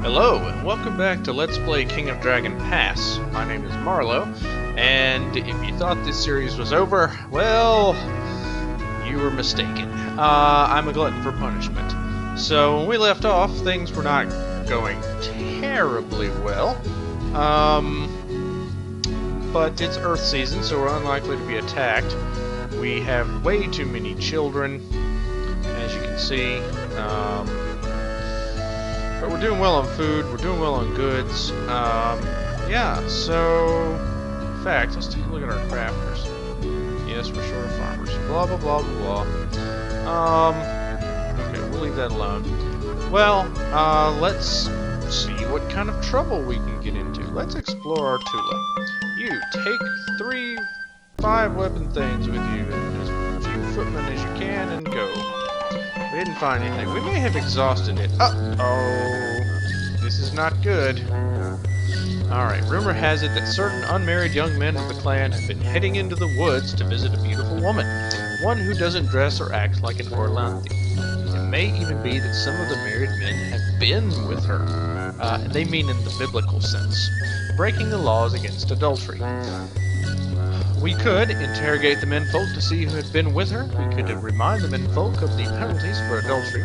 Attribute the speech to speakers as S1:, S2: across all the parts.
S1: Hello, and welcome back to Let's Play King of Dragon Pass. My name is Marlo, and if you thought this series was over, well, you were mistaken. I'm a glutton for punishment. So when we left off, things were not going terribly well. But it's Earth season, so we're unlikely to be attacked. We have way too many children, as you can see. But we're doing well on food, we're doing well on goods. Yeah, so in fact, let's take a look at our crafters. Yes, we're short of farmers. Blah blah blah blah blah. Okay, we'll leave that alone. Well, let's see what kind of trouble we can get into. Let's explore our Tula. You take 3 5-weapon things with you and as few footmen as you can and go. We didn't find anything. We may have exhausted it. Uh-oh. This is not good. Alright, rumor has it that certain unmarried young men of the clan have been heading into the woods to visit a beautiful woman. One who doesn't dress or act like an Orlanthi. It may even be that some of the married men have been with her. They mean in the biblical sense. Breaking the laws against adultery. We could interrogate the menfolk to see who had been with her. We could remind the menfolk of the penalties for adultery.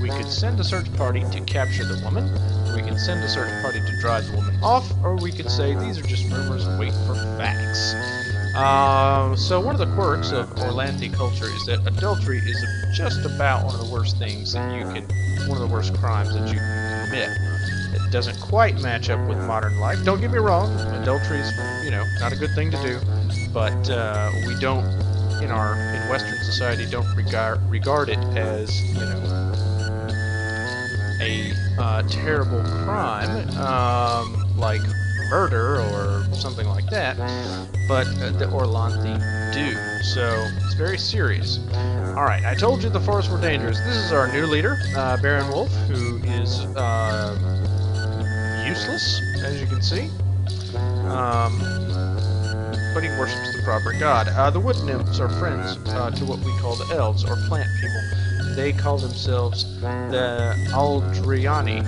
S1: We could send a search party to capture the woman. We could send a search party to drive the woman off. Or we could say these are just rumors and wait for facts. So one of the quirks of Orlanthi culture is that adultery is just about one of the worst things that you can, one of the worst crimes that you can commit. It doesn't quite match up with modern life. Don't get me wrong, adultery is, not a good thing to do. But we don't, in Western society, don't regard it as, a terrible crime, like murder or something like that. But the Orlanthi do, so it's very serious. All right, I told you the forests were dangerous. This is our new leader, Baron Wolf, who is useless, as you can see. But he worships the proper god. The wood nymphs are friends to what we call the elves, or plant people. They call themselves the Aldriani.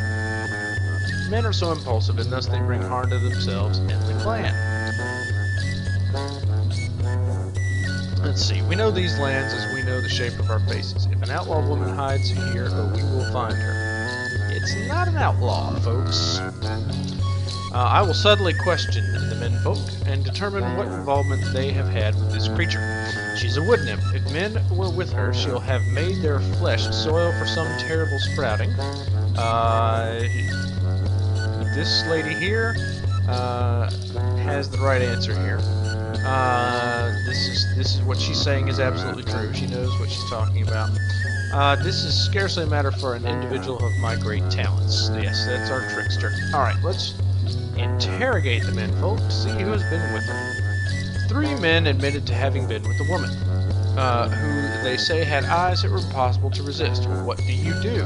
S1: Men are so impulsive, and thus they bring harm to themselves and the clan. Let's see. We know these lands as we know the shape of our faces. If an outlaw woman hides here, we will find her. It's not an outlaw, folks. I will subtly question the menfolk and determine what involvement they have had with this creature. She's a wood nymph. If men were with her, she'll have made their flesh soil for some terrible sprouting. This lady here has the right answer here. This is what she's saying is absolutely true. She knows what she's talking about. This is scarcely a matter for an individual of my great talents. Yes, that's our trickster. Alright, let's interrogate the menfolk to see who has been with her. 3 men admitted to having been with the woman, who they say had eyes that were impossible to resist. What do you do?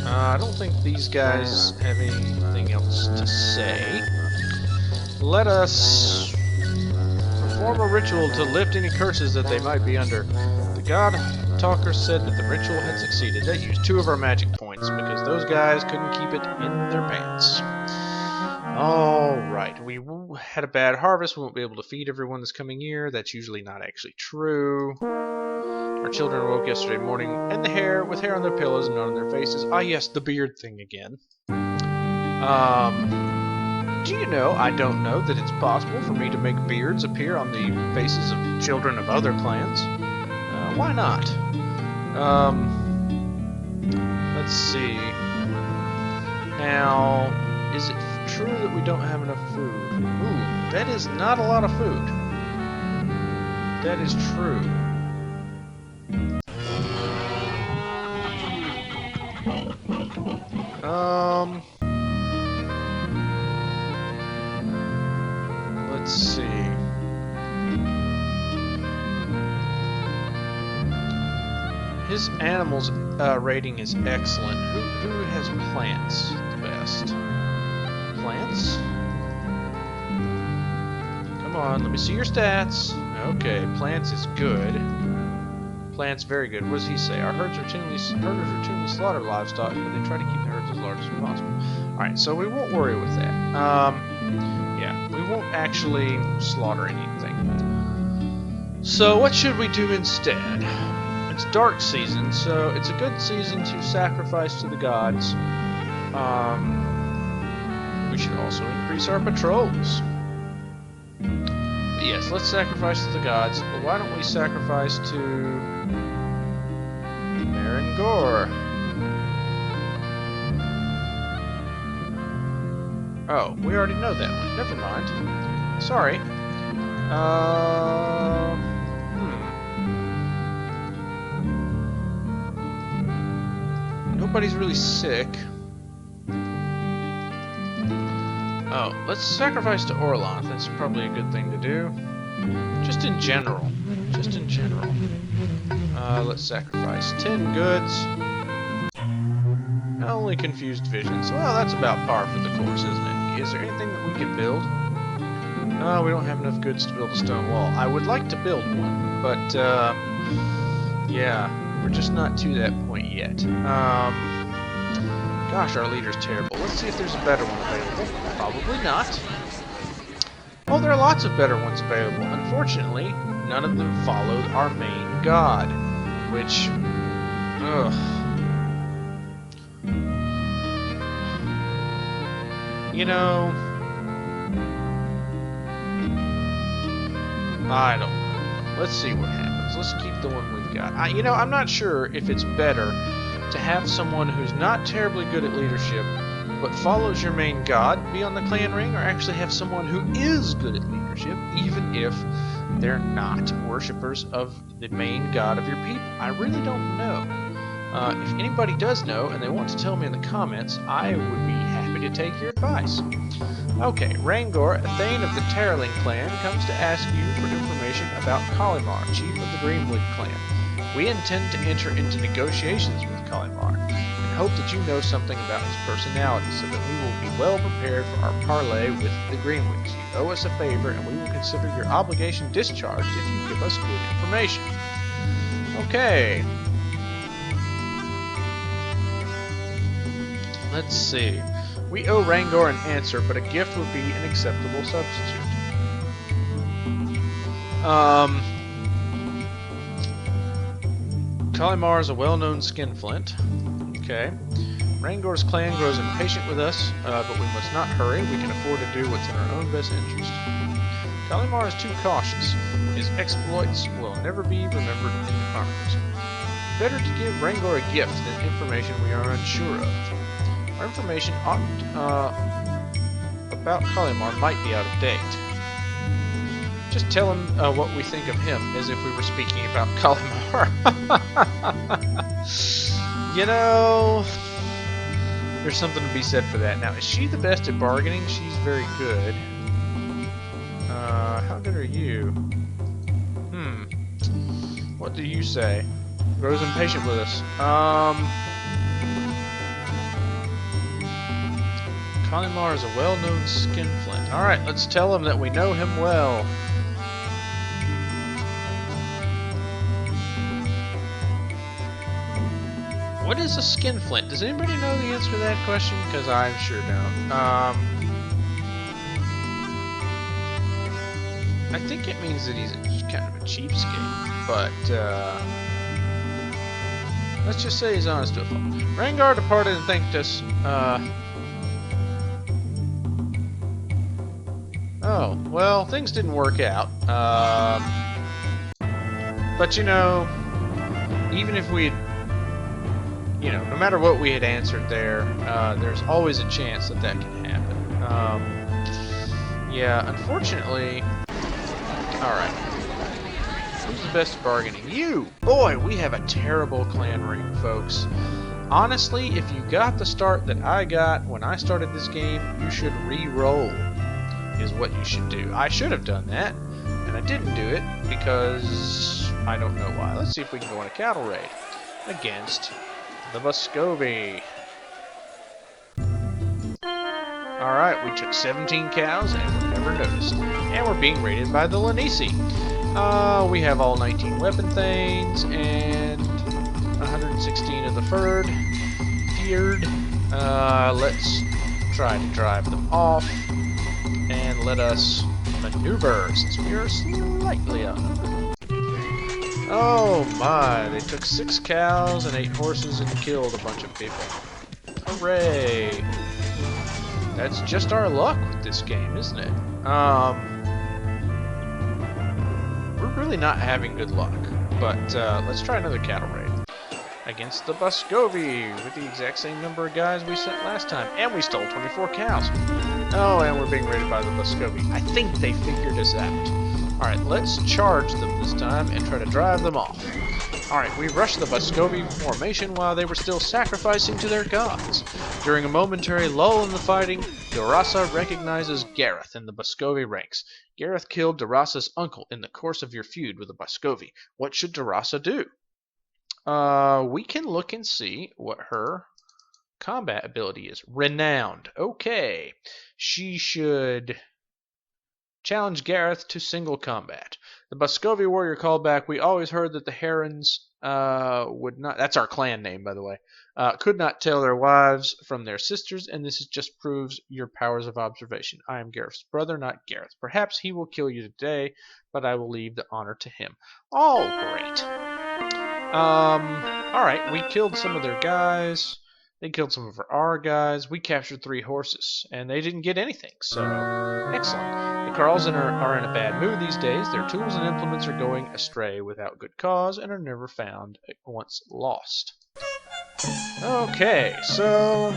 S1: I don't think these guys have anything else to say. Let us perform a ritual to lift any curses that they might be under. The god Talker said that the ritual had succeeded. That used 2 of our magic points because those guys couldn't keep it in their pants. Alright, we had a bad harvest. We won't be able to feed everyone this coming year. That's usually not actually true. Our children woke yesterday morning with hair on their pillows and not on their faces. Ah yes, the beard thing again. Do you know, I don't know that it's possible for me to make beards appear on the faces of children of other clans. Why not? Let's see. Now, is it true that we don't have enough food? Ooh, that is not a lot of food. That is true. Let's see. His animals rating is excellent. Who has plants the best? Plants? Come on, let me see your stats. Okay, plants is good. plants, very good. What does he say? Our herders routinely slaughter livestock, but they try to keep the herds as large as possible. Alright, so we won't worry with that. Yeah, we won't actually slaughter anything. So what should we do instead? It's dark season, so it's a good season to sacrifice to the gods. We should also increase our patrols. But yes, let's sacrifice to the gods. But why don't we sacrifice to Marangor? Oh, we already know that one. Never mind. Sorry. Nobody's really sick. Oh, let's sacrifice to Orloth. That's probably a good thing to do. Just in general. Just in general. Let's sacrifice 10 goods. Only confused visions. Well, that's about par for the course, isn't it? Is there anything that we can build? No, we don't have enough goods to build a stone wall. I would like to build one, but, yeah, we're just not to that point yet. Gosh, our leader's terrible. Let's see if there's a better one available. Probably not. Oh, there are lots of better ones available. Unfortunately, none of them followed our main god, which, ugh. You know, I don't know. Let's see what happens. Let's keep the one we've got. You know, I'm not sure if it's better to have someone who's not terribly good at leadership, but follows your main god, be on the clan ring, or actually have someone who is good at leadership, even if they're not worshippers of the main god of your people. I really don't know. If anybody does know, and they want to tell me in the comments, I would be happy to take your advice. Okay, Rangor, a Thane of the Terling clan, comes to ask you for information about Kalimar, chief of the Greenwood clan. We intend to enter into negotiations with Kalimar, and hope that you know something about his personality, so that we will be well prepared for our parley with the Greenwoods. You owe us a favor, and we will consider your obligation discharged if you give us good information. Okay. Let's see. We owe Rangor an answer, but a gift would be an acceptable substitute. Kalimar is a well-known skinflint. Okay. Rangor's clan grows impatient with us, but we must not hurry. We can afford to do what's in our own best interest. Kalimar is too cautious. His exploits will never be remembered in the chronicles. Better to give Rangor a gift than information we are unsure of. Our information about Kalimar might be out of date. Just tell him what we think of him, as if we were speaking about Kalimar. You know, there's something to be said for that. Now, is she the best at bargaining? She's very good. How good are you? What do you say? Grows impatient with us. Kalimar is a well-known skinflint. Alright, let's tell him that we know him well. What is a skinflint? Does anybody know the answer to that question? Because I sure don't. I think it means that he's kind of a cheapskate, but let's just say he's honest with him. Rangor departed and thanked us. Oh, well, things didn't work out. But you know, even if we had, you know, no matter what we had answered there, there's always a chance that that can happen. Yeah, unfortunately. Alright. Who's the best at bargaining? You! Boy, we have a terrible clan ring, folks. Honestly, if you got the start that I got when I started this game, you should re-roll, is what you should do. I should have done that, and I didn't do it because I don't know why. Let's see if we can go on a cattle raid against the Muscovy. Alright, we took 17 cows and we never noticed. And we're being raided by the Lanisi. We have all 19 weapon thanes, and 116 of the feared. Let's try to drive them off, and let us maneuver since we are slightly outnumbered. Oh my, they took 6 cows and 8 horses and killed a bunch of people. Hooray! That's just our luck with this game, isn't it? We're really not having good luck, but let's try another cattle raid. Against the Buscovy, with the exact same number of guys we sent last time, and we stole 24 cows. Oh, and we're being raided by the Buscovy. I think they figured us out. Alright, let's charge them this time and try to drive them off. Alright, we rushed the Buscovy formation while they were still sacrificing to their gods. During a momentary lull in the fighting, Durrasa recognizes Gareth in the Buscovy ranks. Gareth killed Durrasa's uncle in the course of your feud with the Buscovy. What should Durrasa do? We can look and see what her combat ability is. Renowned. Okay. She should challenge Gareth to single combat. The Buscovy warrior called back, we always heard that the Herons would not, that's our clan name by the way, could not tell their wives from their sisters, and this just proves your powers of observation. I am Gareth's brother, not Gareth. Perhaps he will kill you today, but I will leave the honor to him. Oh, great. Alright, we killed some of their guys. They killed some of our guys. We captured 3 horses, and they didn't get anything, so excellent. The Carlsen are in a bad mood these days. Their tools and implements are going astray without good cause and are never found once lost. Okay, so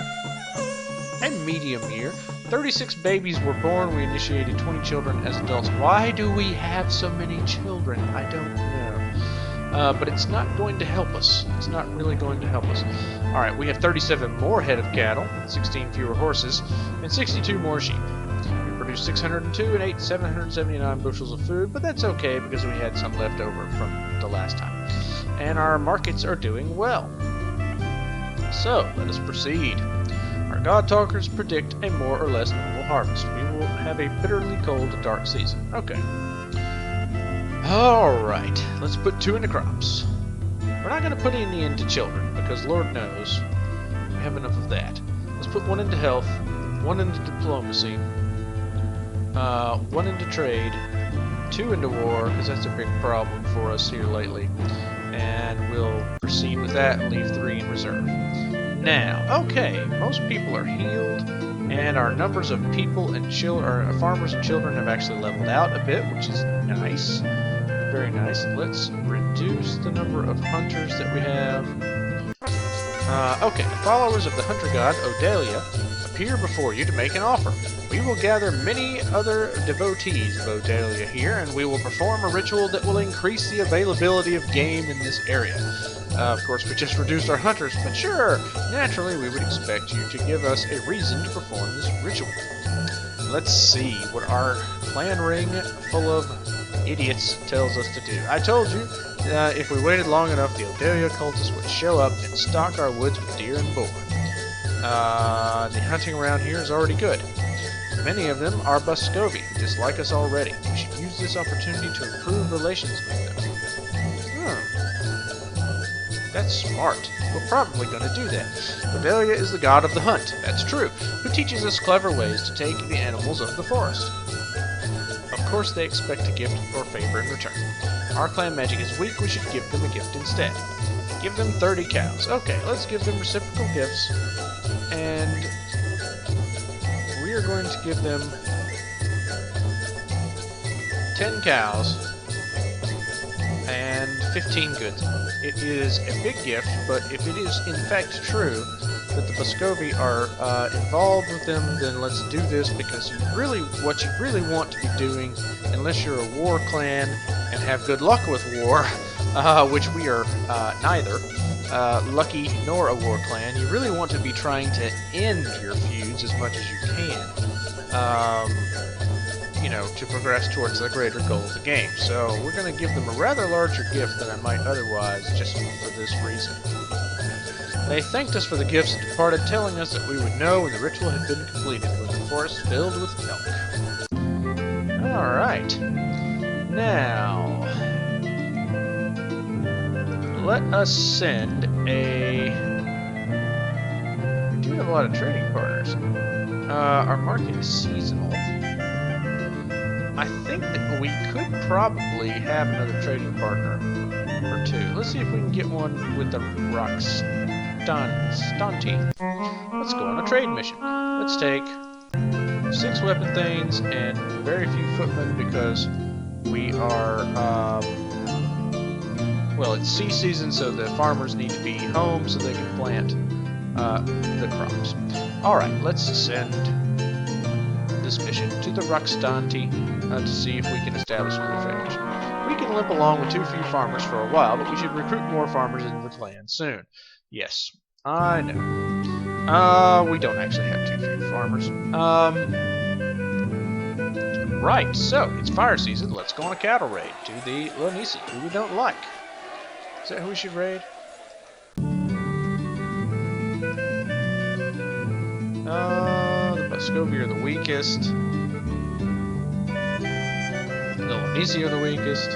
S1: a medium year. 36 babies were born. We initiated 20 children as adults. Why do we have so many children? I don't know. But it's not going to help us. It's not really going to help us. Alright, we have 37 more head of cattle, 16 fewer horses, and 62 more sheep. We produced 602 and ate 779 bushels of food, but that's okay because we had some left over from the last time. And our markets are doing well. So, let us proceed. Our God Talkers predict a more or less normal harvest. We will have a bitterly cold, dark season. Okay. Alright, let's put 2 into crops. We're not going to put any into children, because Lord knows we have enough of that. Let's put 1 into health, 1 into diplomacy, 1 into trade, 2 into war, because that's a big problem for us here lately. And we'll proceed with that and leave 3 in reserve. Now, okay, most people are healed, and our numbers of people and farmers and children have actually leveled out a bit, which is nice. Very nice. Let's reduce the number of hunters that we have. Okay, the followers of the hunter god Odalia appear before you to make an offer. We will gather many other devotees of Odalia here, and we will perform a ritual that will increase the availability of game in this area. Of course, we just reduced our hunters, but sure, naturally we would expect you to give us a reason to perform this ritual. Let's see what our clan ring full of idiots tells us to do. I told you, if we waited long enough, the Odalia cultists would show up and stock our woods with deer and boar. The hunting around here is already good. Many of them are Buscovy, who dislike us already. We should use this opportunity to improve relations with them. That's smart. We're probably going to do that. Odalia is the god of the hunt, that's true, who teaches us clever ways to take the animals of the forest. Of course they expect a gift or favor in return. Our clan magic is weak, we should give them a gift instead. Give them 30 cows. Okay, let's give them reciprocal gifts. And we are going to give them 10 cows and 15 goods. It is a big gift, but if it is in fact true that the Buscovy are involved with them, then let's do this, because what you really want to be doing, unless you're a war clan and have good luck with war, which we are neither lucky nor a war clan, you really want to be trying to end your feuds as much as you can. You know, to progress towards the greater goal of the game. So we're going to give them a rather larger gift than I might otherwise, just for this reason. They thanked us for the gifts and departed, telling us that we would know when the ritual had been completed, when the forest filled with elk. Alright. Now, let us send a... We do have a lot of trading partners. Our market is seasonal. I think that we could probably have another trading partner or two. Let's see if we can get one with the Roxtanti. Let's go on a trade mission. Let's take 6 weapon things and very few footmen because we are, well, it's sea season, so the farmers need to be home so they can plant the crops. Alright, let's send this mission to the Roxtanti to see if we can establish another trade mission. We can limp along with too few farmers for a while, but we should recruit more farmers into the clan soon. Yes, I know. We don't actually have too few farmers. Right, so it's fire season. Let's go on a cattle raid to the Lanisi, who we don't like. Is that who we should raid? The Muscovy are the weakest. The Lanisi are the weakest.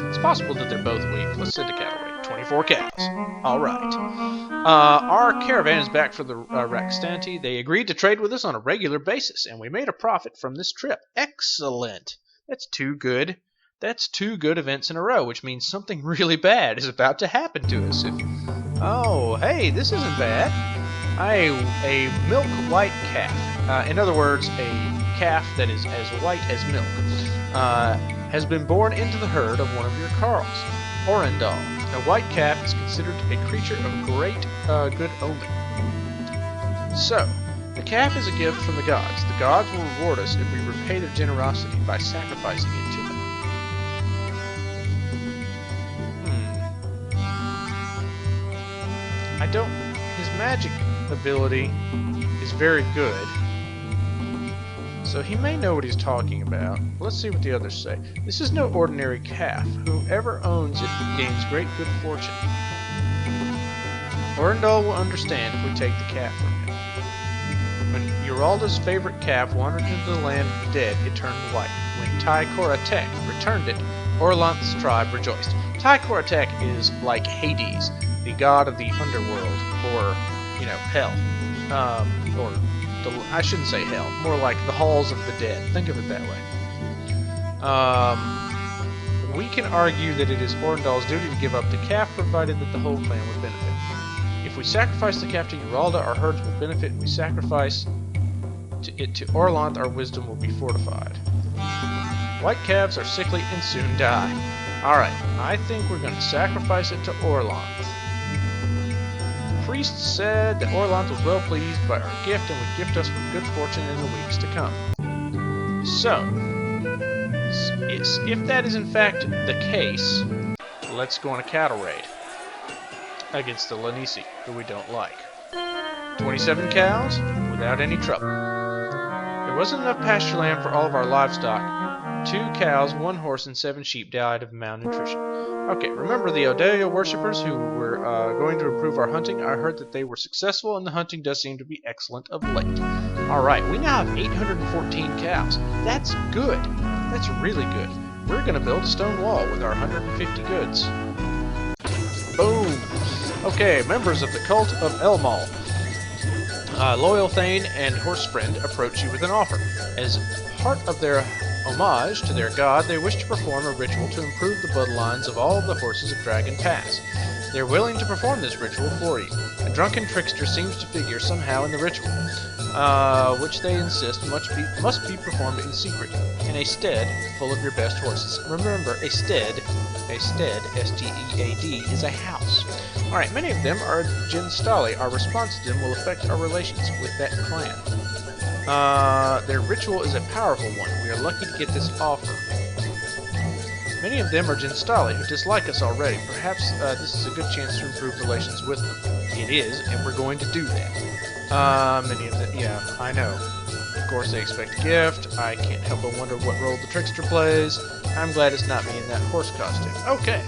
S1: It's possible that they're both weak. Let's send a cattle raid. 24 cows. Alright. Our caravan is back for the Roxtanti. They agreed to trade with us on a regular basis, and we made a profit from this trip. Excellent. That's too good. That's 2 good events in a row, which means something really bad is about to happen to us. Oh, hey, this isn't bad. A milk white calf. In other words, a calf that is as white as milk, has been born into the herd of one of your carls, Orendal. A white calf is considered a creature of great good omen. So, the calf is a gift from the gods. The gods will reward us if we repay their generosity by sacrificing it to them. I don't... His magic ability is very good, so he may know what he's talking about. Let's see what the others say. This is no ordinary calf. Whoever owns it gains great good fortune. Orendal will understand if we take the calf from him. When Uralda's favorite calf wandered into the land of the dead, it turned white. When Tai Koratek returned it, Orlanth's tribe rejoiced. Tai Koratek is like Hades, the god of the underworld, or, you know, hell. I shouldn't say hell, more like the halls of the dead. Think of it that way. We can argue that it is Orendal's duty to give up the calf, provided that the whole clan would benefit. If we sacrifice the calf to Uralda, our herds will benefit. If we sacrifice it to Orlanth, our wisdom will be fortified. White calves are sickly and soon die. Alright, I think we're going to sacrifice it to Orlanth. Priest said that Orlanth was well pleased by our gift and would gift us with good fortune in the weeks to come. So, if that is in fact the case, let's go on a cattle raid against the Lanisi, who we don't like. 27 cows without any trouble. There wasn't enough pasture land for all of our livestock. 2 cows, 1 horse, and 7 sheep died of malnutrition. Okay, remember the Odelia worshippers who were going to improve our hunting? I heard that they were successful, and the hunting does seem to be excellent of late. Alright, we now have 814 cows. That's good. That's really good. We're going to build a stone wall with our 150 goods. Boom! Okay, members of the cult of Elmal. Loyal Thane and Horsefriend approach you with an offer. As part of their homage to their god, they wish to perform a ritual to improve the bloodlines of all of the horses of Dragon Pass. They're willing to perform this ritual for you. A drunken trickster seems to figure somehow in the ritual, which they insist must be performed in secret, in a stead full of your best horses. Remember, a stead, S-T-E-A-D, is a house. Alright, many of them are Jinstali. Our response to them will affect our relations with that clan. Their ritual is a powerful one. We are lucky to get this offer. Many of them are Jinstali, who dislike us already. Perhaps this is a good chance to improve relations with them. It is, and we're going to do that. Many of them, yeah, I know. Of course they expect a gift. I can't help but wonder what role the trickster plays. I'm glad it's not me in that horse costume. Okay,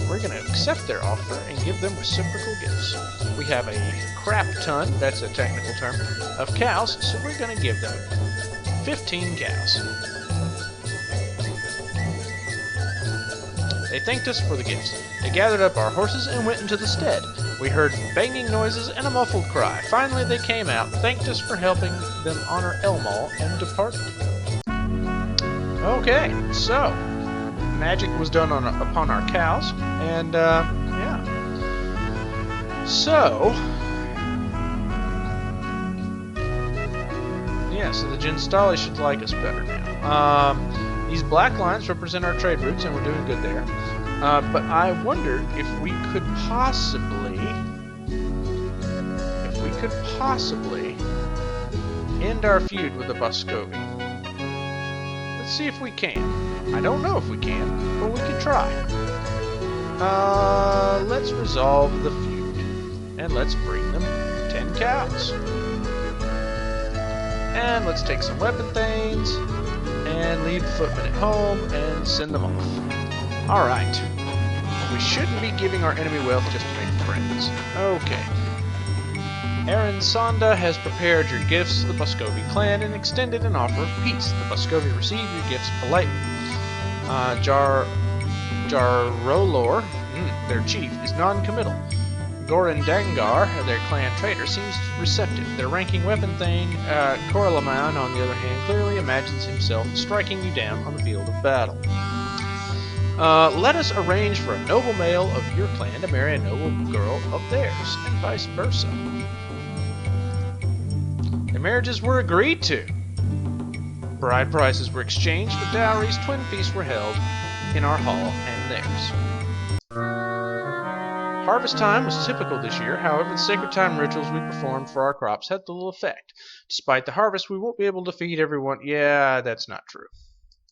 S1: we're going to accept their offer and give them reciprocal gifts. We have a crap ton, that's a technical term, of cows, so we're going to give them 15 cows. They thanked us for the gifts. They gathered up our horses and went into the stead. We heard banging noises and a muffled cry. Finally they came out, thanked us for helping them honor Elmal, and departed. Okay, so magic was done upon our cows, and yeah. So yeah, so the Jinstali should like us better now. These black lines represent our trade routes, and we're doing good there. But I wondered if we could possibly end our feud with the Boscovi. Let's see if we can. I don't know if we can, but we can try. Let's resolve the feud, and let's bring them 10 cows. And let's take some weapon things, and leave the footmen at home, and send them off. Alright. We shouldn't be giving our enemy wealth just to make friends. Okay. Aaron Sonda has prepared your gifts to the Boscovi clan and extended an offer of peace. The Boscovi receive your gifts politely. Jarolor, their chief, is non-committal. Goran Dangar, their clan traitor, seems receptive. Their ranking weapon thing, Coralaman, on the other hand, clearly imagines himself striking you down on the field of battle. Let us arrange for a noble male of your clan to marry a noble girl of theirs, and vice versa. The marriages were agreed to. Bride prices were exchanged for dowries. Twin feasts were held in our hall and theirs. Harvest time was typical this year. However, the sacred time rituals we performed for our crops had little effect. Despite the harvest, we won't be able to feed everyone. Yeah, that's not true.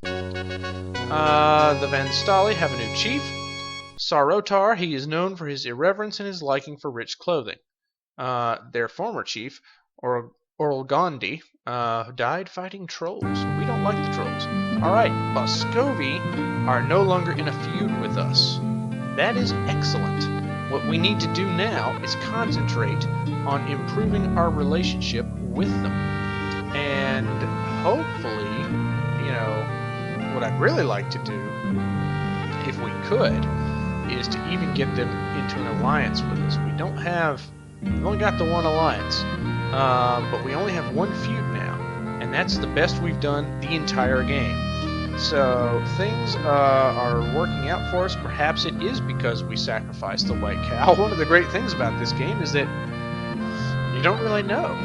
S1: The Van Stali have a new chief, Sarotar. He is known for his irreverence and his liking for rich clothing. Their former chief, Orlgondi, died fighting trolls. We don't like the trolls. Alright, Boscovi are no longer in a feud with us. That is excellent. What we need to do now is concentrate on improving our relationship with them. And hopefully, what I'd really like to do, if we could, is to even get them into an alliance with us. We've only got the one alliance, but we only have one feud now, and that's the best we've done the entire game. So things are working out for us. Perhaps it is because we sacrificed the white cow. One of the great things about this game is that you don't really know.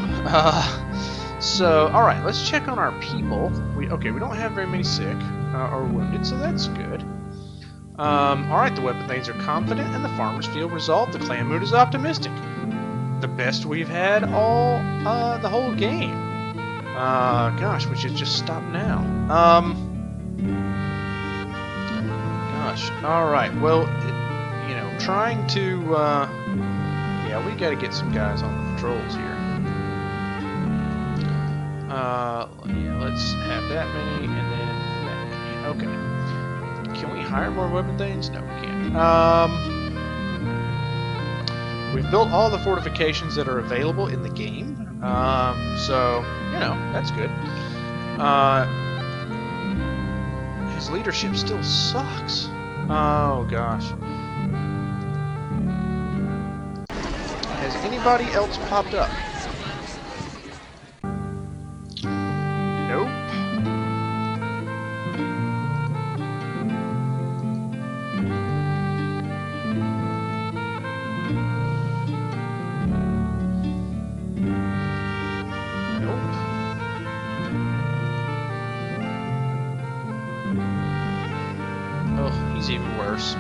S1: So, alright, let's check on our people. We don't have very many sick or wounded, so that's good. Alright, the weapon things are confident, and the farmers feel resolved. The clan mood is optimistic. The best we've had the whole game. Gosh, we should just stop now. Gosh, alright, well, trying to, yeah, we gotta get some guys on the patrols here. Yeah, let's have that many, and then that many. Okay. Can we hire more weapon things? No, we can't. We've built all the fortifications that are available in the game. So, that's good. His leadership still sucks. Oh, gosh. Has anybody else popped up? Nope. Oh, he's even worse.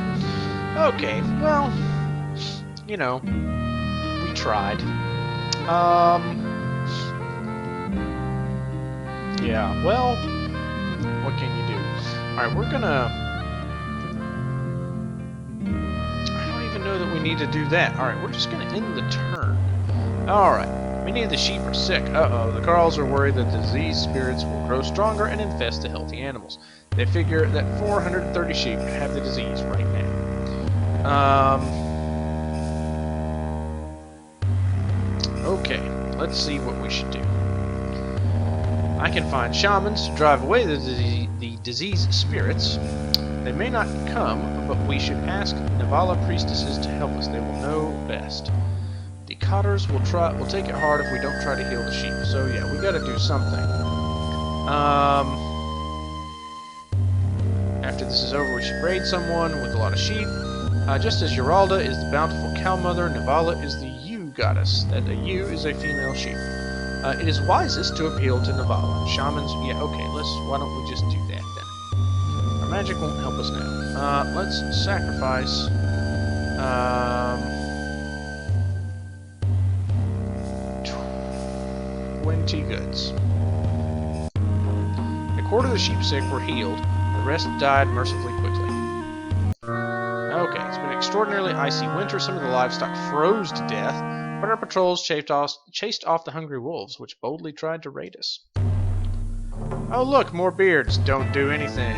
S1: Okay, well, we tried. Yeah, well, what can you do? Alright, we're gonna... I don't even know that we need to do that. Alright, we're just gonna end the turn. Alright, many of the sheep are sick. Uh-oh, the Carls are worried that the diseased spirits will grow stronger and infest the healthy animals. They figure that 430 sheep have the disease right now. Okay, let's see what we should do. I can find shamans to drive away the diseased spirits. They may not come, but we should ask Nivala priestesses to help us. They will know best. The Cotters will take it hard if we don't try to heal the sheep. So yeah, we gotta do something. After this is over, we should raid someone with a lot of sheep. Just as Uralda is the bountiful cow mother, Nivala is the ewe goddess. That a ewe is a female sheep. It is wisest to appeal to Nivala. Shamans, yeah, okay, why don't we just do that then? Our magic won't help us now. Let's sacrifice, 20 goods. A quarter of the sheep sick were healed, the rest died mercifully quickly. Okay, it's been an extraordinarily icy winter. Some of the livestock froze to death, but our patrols chased off the hungry wolves, which boldly tried to raid us. Oh look, more beards don't do anything.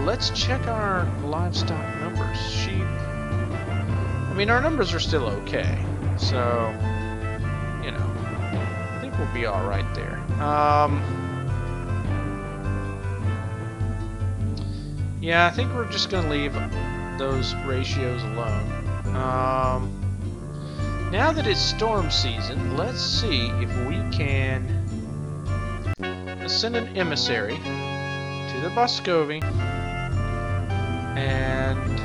S1: Let's check our livestock numbers. Sheep. I mean, our numbers are still okay, so, you know, I think we'll be alright there. Yeah, I think we're just gonna leave those ratios alone. Now that it's storm season, let's see if we can send an emissary to the Boscovy and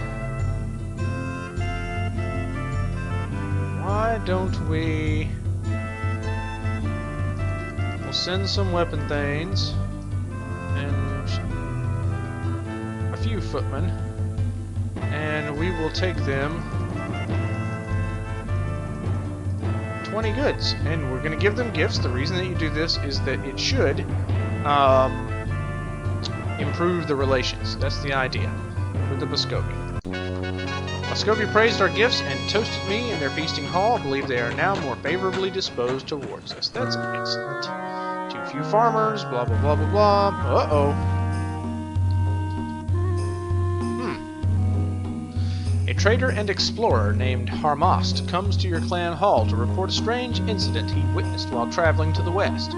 S1: why don't we'll send some weapon thanes and a few footmen, and we will take them 20 goods, and we're going to give them gifts. The reason that you do this is that it should improve the relations. That's the idea with the Boscovy. Boscovy praised our gifts and toasted me in their feasting hall. I believe they are now more favorably disposed towards us. That's excellent. Too few farmers, blah blah blah blah blah. Uh-oh. A trader and explorer named Harmast comes to your clan hall to report a strange incident he witnessed while traveling to the west.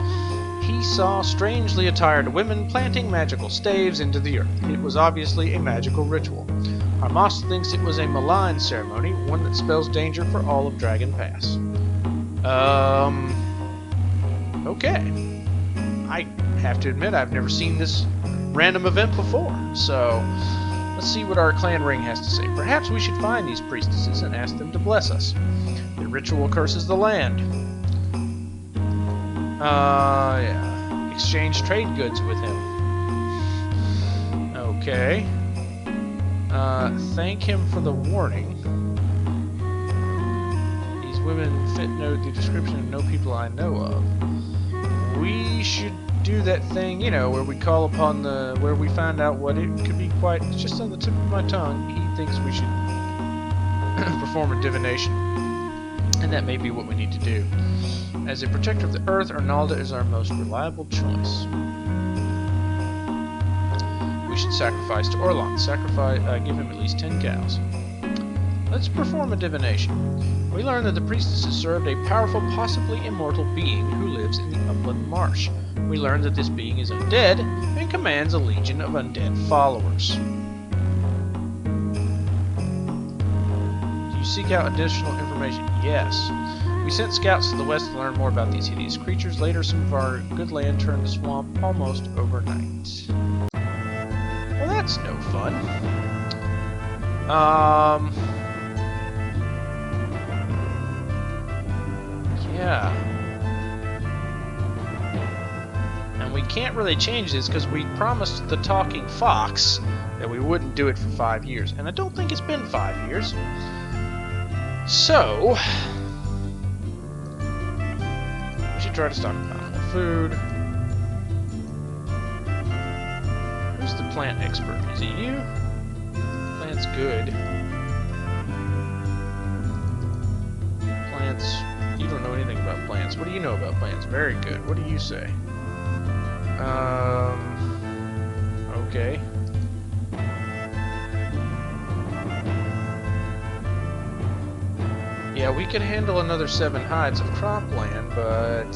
S1: He saw strangely attired women planting magical staves into the earth. It was obviously a magical ritual. Harmast thinks it was a malign ceremony, one that spells danger for all of Dragon Pass. Okay. I have to admit I've never seen this random event before, so let's see what our clan ring has to say. Perhaps we should find these priestesses and ask them to bless us. The ritual curses the land. Yeah. Exchange trade goods with him. Okay. Thank him for the warning. These women fit the description of no people I know of. We should do that thing, you know, where we call upon where we find out what it could be quite, it's just on the tip of my tongue. He thinks we should perform a divination. And that may be what we need to do. As a protector of the earth, Arnalda is our most reliable choice. We should sacrifice to Orlon. Give him at least 10 cows. Let's perform a divination. We learn that the priestesses served a powerful, possibly immortal being who lives in the upland marsh. We learn that this being is undead and commands a legion of undead followers. Do you seek out additional information? Yes. We sent scouts to the west to learn more about these hideous creatures. Later, some of our good land turned to swamp almost overnight. Well, that's no fun. Yeah. And we can't really change this because we promised the talking fox that we wouldn't do it for 5 years. And I don't think it's been 5 years. So we should try to stockpile more food. Who's the plant expert? Is it you? Plant's good. Plants. You don't know anything about plants. What do you know about plants? Very good. What do you say? Okay. Yeah, we could handle another 7 hides of cropland, but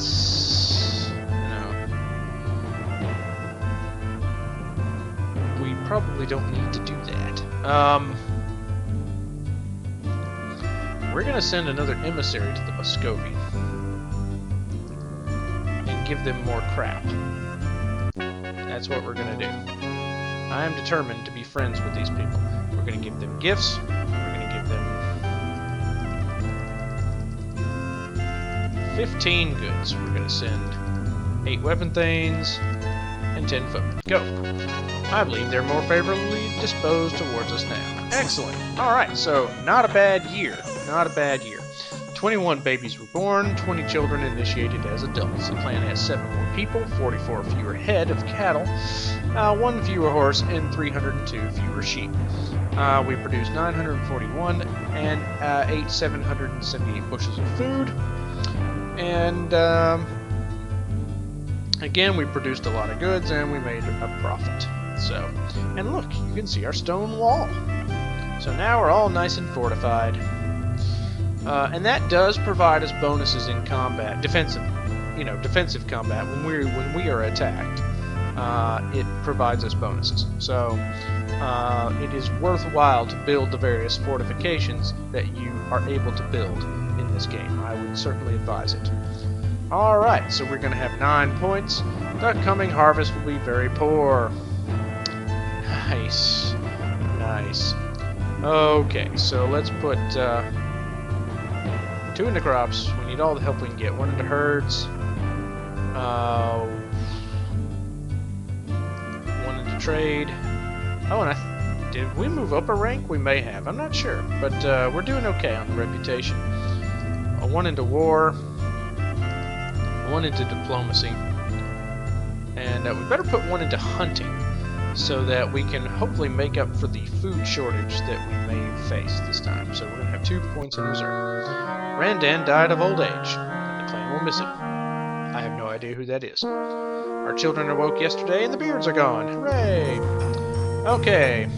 S1: probably don't need to do that. We're gonna send another emissary to the Muscovy and give them more crap. That's what we're gonna do. I am determined to be friends with these people. We're gonna give them gifts. We're gonna give them 15 goods. We're gonna send 8 weapon thanes and 10 footmen. Go. I believe they're more favorably disposed towards us now. Excellent. Alright, so not a bad year. Not a bad year. 21 babies were born, 20 children initiated as adults. The clan has 7 more people, 44 fewer head of cattle, 1 fewer horse, and 302 fewer sheep. We produced 941 and ate 778 bushels of food. And again, we produced a lot of goods and we made a profit. So, and look, you can see our stone wall. So now we're all nice and fortified. And that does provide us bonuses in combat, defensive combat. When we are attacked, it provides us bonuses. So it is worthwhile to build the various fortifications that you are able to build in this game. I would certainly advise it. All right, so we're going to have 9 points. The upcoming harvest will be very poor. Nice, nice. Okay, so let's put 2 into crops. We need all the help we can get. 1 into herds. 1 into trade. Oh, and did we move up a rank? We may have. I'm not sure, but we're doing okay on the reputation. 1 into war. 1 into diplomacy. And we better put 1 into hunting, so that we can hopefully make up for the food shortage that we may face this time. So we're going to have 2 points in reserve. Randan died of old age, and the clan will miss him. I have no idea who that is. Our children awoke yesterday, and the beards are gone. Hooray! Okay.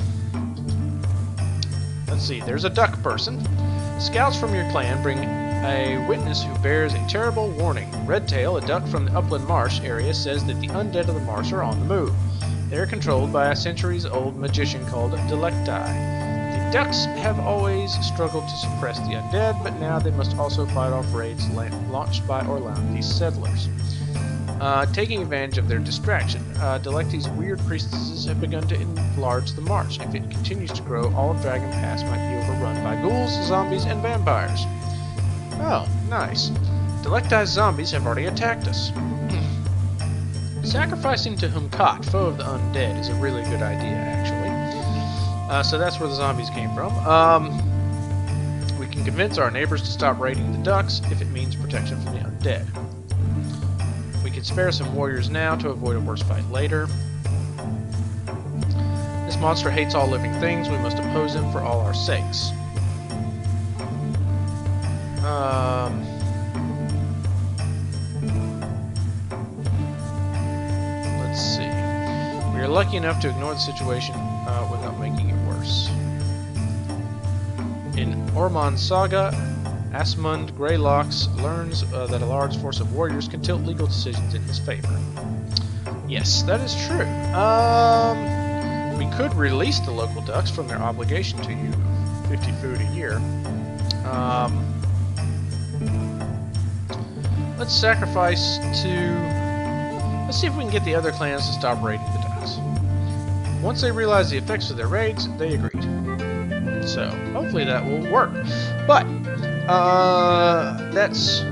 S1: Let's see, there's a duck person. Scouts from your clan bring a witness who bears a terrible warning. Redtail, a duck from the upland marsh area, says that the undead of the marsh are on the move. They are controlled by a centuries-old magician called Delecti. The ducks have always struggled to suppress the undead, but now they must also fight off raids launched by Orlandi's settlers. Taking advantage of their distraction, Delecti's weird priestesses have begun to enlarge the marsh. If it continues to grow, all of Dragon Pass might be overrun by ghouls, zombies, and vampires. Oh, nice. Delecti's zombies have already attacked us. Sacrificing to Humkat, foe of the undead, is a really good idea, actually. So that's where the zombies came from. We can convince our neighbors to stop raiding the ducks if it means protection from the undead. We can spare some warriors now to avoid a worse fight later. This monster hates all living things. We must oppose him for all our sakes. Let's see. We are lucky enough to ignore the situation without making it worse. In Ormond Saga, Asmund Greylocks learns that a large force of warriors can tilt legal decisions in his favor. Yes, that is true. We could release the local ducks from their obligation to you, 50 food a year. Let's sacrifice to... Let's see if we can get the other clans to stop raiding the ducks. Once they realize the effects of their raids, they agreed. So, hopefully that will work. But, that's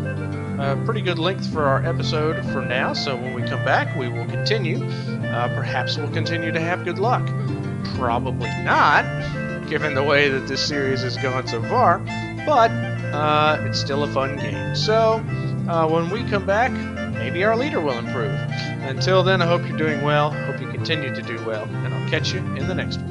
S1: a pretty good length for our episode for now, so when we come back, we will continue. Perhaps we'll continue to have good luck. Probably not, given the way that this series has gone so far, but it's still a fun game. So, when we come back, maybe our leader will improve. Until then, I hope you're doing well, hope you continue to do well, and I'll catch you in the next one.